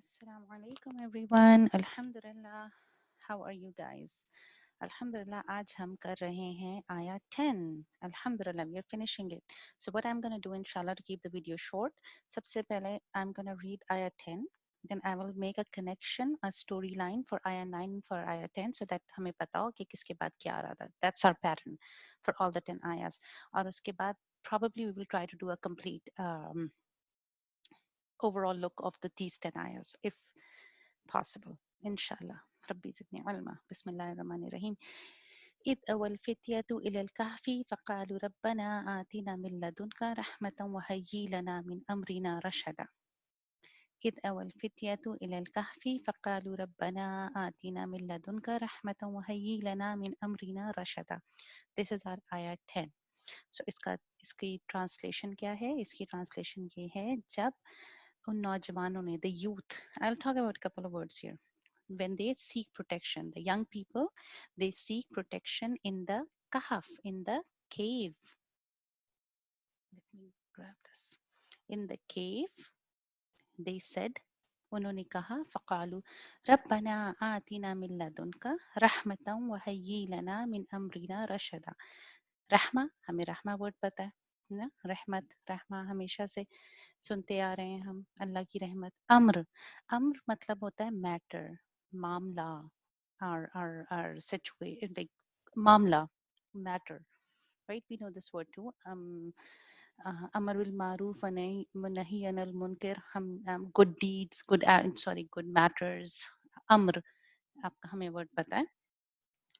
Assalamu alaikum everyone. Alhamdulillah. How are you guys? Alhamdulillah, आज हम कर रहे हैं आया 10. Alhamdulillah, we are finishing it. So what I'm going to do inshallah to keep the video short, सबसे पहले I'm going to read ayah 10. Then I will make a connection, a storyline for ayah 9 and for ayah 10 so that हमें पता हो कि किसके बाद क्या आ रहा था. That's our pattern for all the 10 ayahs. और उसके बाद probably we will try to do a complete overall look of the these 10 ayahs if possible. Inshallah. ربي زدني علما. بسم الله الرحمن الرحيم. إذ أوى الفتية إلى الكهف فقالوا ربنا آتنا من لدنك رحمة وهيئ لنا من أمرنا رشدا. إذ أوى الفتية إلى الكهف فقالوا ربنا آتنا من لدنك رحمة وهيئ لنا من أمرنا رشدا. This is our ayah 10. So इसकी translation क्या है? इसकी translation ये है जब उन नौजवानों ने, the youth, I'll talk about a couple of words here. When they seek protection, the young people, they seek protection in the kahf, in the cave. Let me grab this. In the cave, they said, उन्होंने कहा फ़क़ालू रब्बना आतिना मिन लदुनका रहमतन व हय्यि लना मिन अमरिना रशदा. रहमा, हमें रहमा word पता है ना, रहमत, रहमा हमेशा से सुनते आ रहे हैं हम, अल्लाह की रहमत. अम्र, अम्र मतलब होता है मैटर, मामला, our situation, like मामला, matter, right? We know this word too. अमर बिल मारूफ व नही अनिल मुनकर, हम good deeds, good matters. अम्र, आपका हमें वर्ड पता है.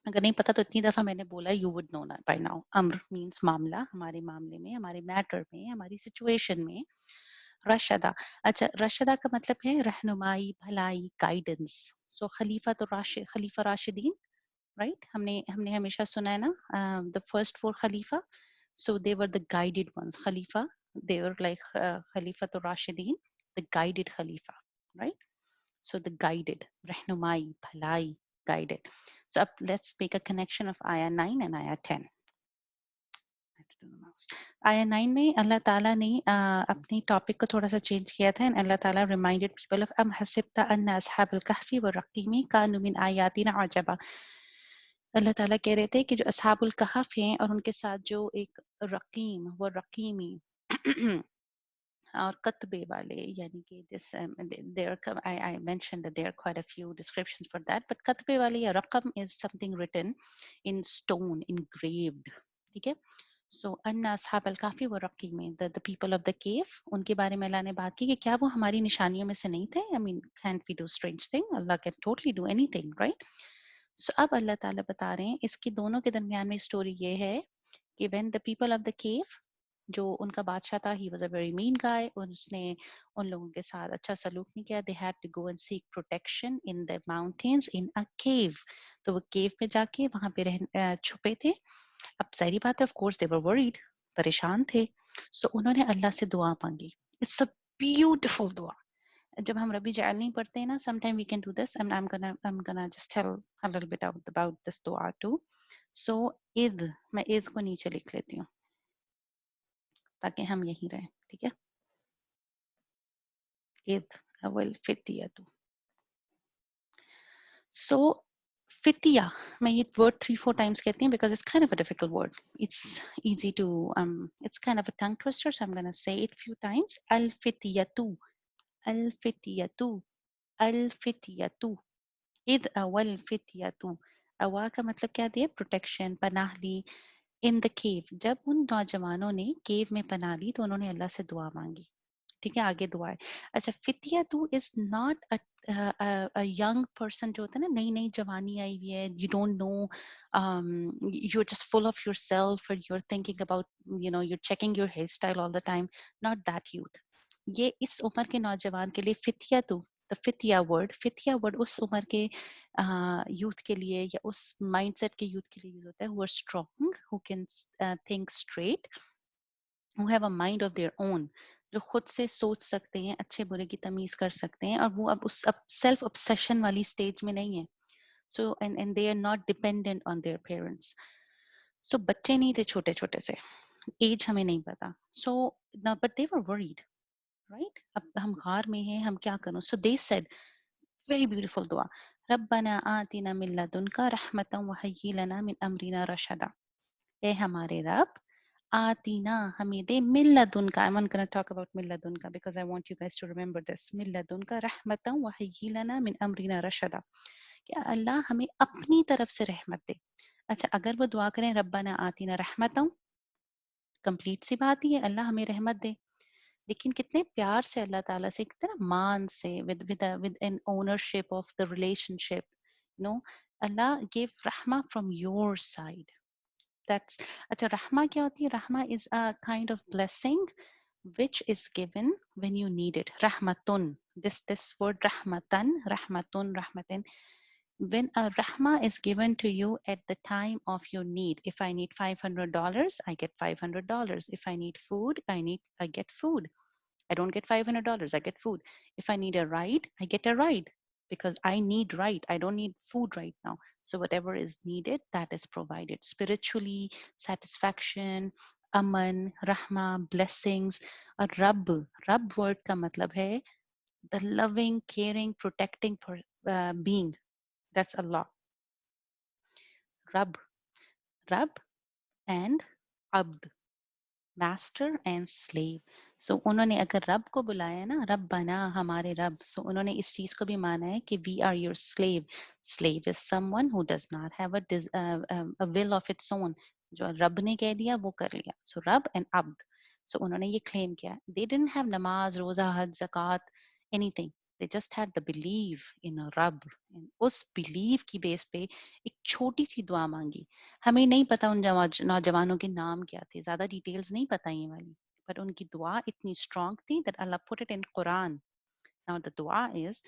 अगर नहीं पता तो इतनी दफा मैंने बोला, you would know by now. अम्र मीन्स मामला, हमारे मामले में, हमारे मैटर में, हमारी सिचुएशन में. रशदा, अच्छा रशदा का मतलब है रहनुमाई, भलाई, गाइडेंस. सो खलीफा तो खलीफा राशिदीन, राइट? हमने हमने हमेशा सुना है ना, द फर्स्ट फोर खलीफा. So they were the guided ones. खलीफा, दे वर लाइक खलीफा तो राशिदीन, द गाइडेड खलीफा, राइट? So the guided, रहनुमाई, भलाई, guided. So let's make a connection of ayah 9 and ayah 10. आया 9 में अल्लाह ताला ने अपनी टॉपिक को थोड़ा सा चेंज किया था. एंड अल्लाह ताला रिमाइंडेड पीपल ऑफ अम हसिबता अन्ना अस्हाबुल कहफी व रकीमी कानू मिन आयातिना अजबा. अल्लाह ताला कह रहे थे कि जो अस्हाबुल कहफ हैं और उनके साथ जो एक रकीम व रकीमी और कतबे वाले, यानी कि this there I mentioned that there are quite a few descriptions for that, but कतबे वाले या रकम is something written in stone, engraved. ठीक है. So अन्ना अस्हाब अल काफी व रकीम, the people of the cave, उनके बारे में अल्लाह ने बात की कि क्या वो हमारी निशानियों में से नहीं थे. I mean, can't we do strange thing? Allah can totally do anything, right? So अब अल्लाह ताला बता रहे हैं, इसके दोनों के दरमियान में स्टोरी ये है कि when the people of the cave, जो उनका बादशाह था, he was a very mean guy, और उसने उन लोगों के साथ अच्छा सलूक नहीं किया. They had to go and seek protection in the mountains in a cave. तो वो केव में जाके वहां पे छुपे थे. अब सारी बात है, of course they were worried, परेशान थे. So उन्होंने अल्लाह से दुआ मांगी. It's a beautiful दुआ. जब हम रबी जाल नहीं पढ़ते हैं ना, sometime we can do this, and I'm gonna just tell a little bit about this दुआ too. So ईद, मैं ईद को नीचे लिख लेती हूँ ताकि हम यहीं रहें. ठीक है. ईद अवल फितियतु. So fitia, मैं ये word 3-4 times कहती हूँ because it's kind of a difficult word. It's easy to it's kind of a tongue twister, so I'm gonna say it few times. Al fitiyatu, al fitiyatu, al fitiyatu. id awal fitiyatu. अवा का मतलब क्या दिया? Protection, पनाह ली. इन the केव, जब उन नौजवानों ने केव में पनाह ली तो उन्होंने अल्लाह से दुआ मांगी. ठीक है, आगे दुआ है. अच्छा, फितिया too is not a young person जो होता है ना, नई नई जवानी आई हुई है, you don't know, you are just full of yourself और you are thinking about, you know, you are checking your hair style all the time. Not that youth. ये इस उम्र के नौजवान के लिए फितिया टू, द फितिया वर्ड उस उम्र के यूथ के लिए या उस माइंडसेट के यूथ के लिए यूज होता है, who are strong, who can think straight, who have a mind of their own, जो खुद से सोच सकते हैं, अच्छे बुरे की तमीज कर सकते हैं, और वो अब उस सेल्फ ऑब्सेशन वाली स्टेज में नहीं है. So and they are not dependent on their parents. So बच्चे नहीं थे छोटे छोटे से, एज हमें नहीं पता. So but they were worried, right? अब हम गार में हैं, हम क्या करूं? So they said, very beautiful dua. रब्बना आतिना मिन लदुनका रहमतन व हय्यि लना मिन अमरिना रशदा. ए हमारे रब, आतीना हमें दे मिल्लदुनका. I'm not going to talk about मिल्लदुनका because I want you guys to remember this. मिल्लदुनका रहमतन व हय्यि लना मिन अमरिना रशदा. कि अल्लाह हमें अपनी तरफ से रहमत दे. अच्छा, अगर वो दुआ करें रब्बना आतीना रहमतन, कंप्लीट सी बात ही है, अल्लाह हमें रहमत दे. लेकिन कितने प्यार से अल्लाह ताला से, कितना मान से, with an ownership of the relationship, you know, Allah gave rahma from your side. That's अच्छा. rahma क्या होती है? Rahma is a kind of blessing which is given when you need it. Rahmatun, this word rahmatan, rahmatun, rahmatin, when a rahma is given to you at the time of your need. If I need $500, I get $500. If I need food, I get food. I don't get $500, I get food. If I need a ride, I get a ride because I need ride. I don't need food right now. So whatever is needed, that is provided. Spiritually, satisfaction, aman, rahma, blessings. A Rab word ka matlab hai the loving, caring, protecting for being. That's Allah. Rab, Rab and Abd. Master and slave. So उन्होंने अगर रब को बुलाया ना, रब बना हमारे रब, सो उन्होंने इस चीज को भी माना है कि we are your slave. Slave is someone who does not have a will of its own. जो रब ने कह दिया वो कर लिया. सो रब एंड अब्द. सो उन्होंने ये क्लेम किया. दे डिडंट हैव नमाज, रोजा, हज, ज़कात, anything. They just had the belief in a रब. उस बिलीव की बेस पे एक छोटी सी दुआ मांगी. हमें नहीं पता उन नौजवानों के नाम क्या थे, ज्यादा डिटेल्स नहीं पता ये वाली, पर उनकी दुआ इतनी स्ट्रांग थी that Allah put it in Quran. Now the dua is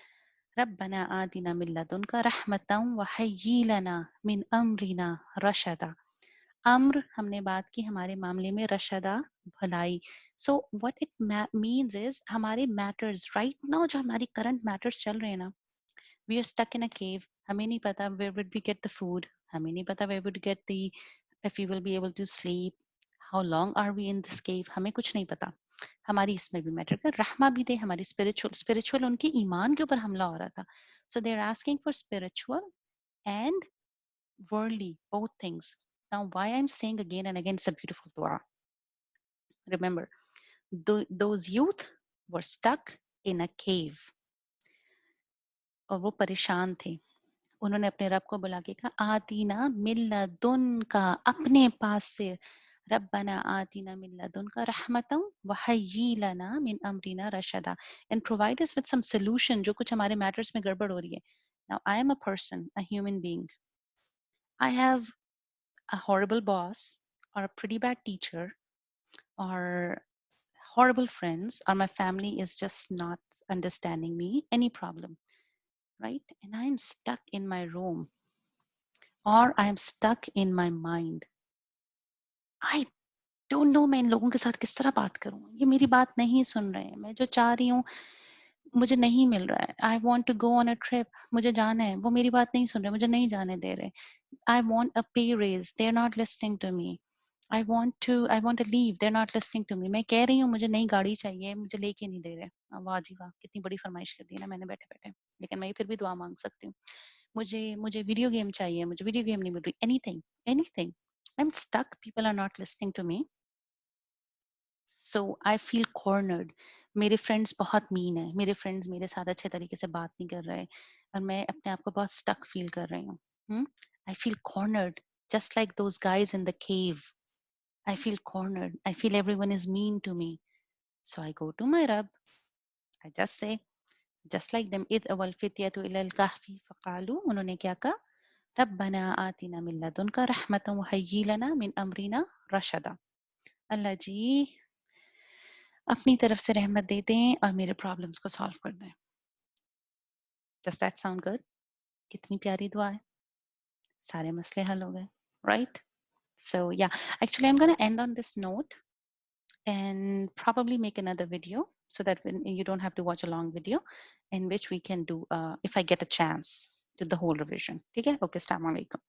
रब्बना आतिना मिन लदुनका रहमतन व हय्यि लना मिन अमरिना रशदा. अम्र हमने बात की हमारे मामले में, रशदा भलाई. So what it means is हमारे मैटर्स राइट नाउ, जो हमारी करंट मैटर्स चल रहे हैं ना, we are stuck in a cave. हमें नहीं पता where would we get the food. हमें नहीं पता where would get the, if we will be able to sleep. How long are we in this cave? हमें कुछ नहीं पता. हमारी इसमें भी मैटर कर रहमा भी दे. हमारी स्पिरिचुअल उनके ईमान के ऊपर हमला हो रहा था. So they are asking for spiritual and worldly, both things. Now why I'm saying again and again, it's a beautiful dua. Remember, those youth were stuck in a cave. और वो परेशान थे. उन्होंने अपने रब को बुला के कहा आतीना मिल्लदुन का, अपने पास से. रब्बना आतीना मिल्लदुन का रहमतन व हय्यि लना मिन अमरिना रशदा. And provide us with some solution. जो कुछ हमारे मैटर्स में गड़बड़ हो रही है. Now I am a person, a human being. I have a horrible boss और a pretty bad teacher or horrible friends, or my family is just not understanding me, any problem, right? And I'm stuck in my room, or I'm stuck in my mind. I don't know मैं इन लोगों के साथ किस तरह बात करूं. ये मेरी बात नहीं सुन रहे हैं. मैं जो चाह रही हूँ मुझे नहीं मिल रहा है. I want to go on a trip, मुझे जाना है, वो मेरी बात नहीं सुन रहे, मुझे नहीं जाने दे रहे. आई want a pay raise, they are not listening to me. I want to leave, they are not listening to me. मैं कह रही हूँ मुझे नई गाड़ी चाहिए, मुझे लेके नहीं दे रहे. वाह जी वाह, कितनी बड़ी फरमाइश कर दी ना मैंने बैठे बैठे. लेकिन मैं फिर भी दुआ मांग सकती हूँ. मुझे मुझे वीडियो गेम चाहिए, मुझे वीडियो गेम नहीं मिल रही. Anything, anything. I am stuck, people are not listening to me. So I feel cornered. मेरे फ्रेंड्स बहुत मीन है, मेरे फ्रेंड्स मेरे साथ अच्छे तरीके से बात नहीं कर रहे, और मैं अपने आप को बहुत स्टक फील कर रही हूँ. I feel cornered, just like those guys in the cave. I feel cornered. I feel everyone is mean to me. So I go to my रब. I just say, just like them, إذ أوى الفتية إلى الكهف فقالوا, उन्होंने क्या कहा? रब्बना आतिना मिन लदुनका रहमतन व हय्यि लना मिन अमरिना रशदा. अल्लाह जी अपनी तरफ से रहमत दे दें और मेरे प्रॉब्लम्स को सॉल्व कर दें. Does that sound good? कितनी प्यारी दुआ है. सारे मसले हल हो गए, right? So yeah, actually I'm going to end on this note and probably make another video so that when you don't have to watch a long video, in which we can do if I get a chance, do the whole revision. Okay, okay. Assalamu alaikum.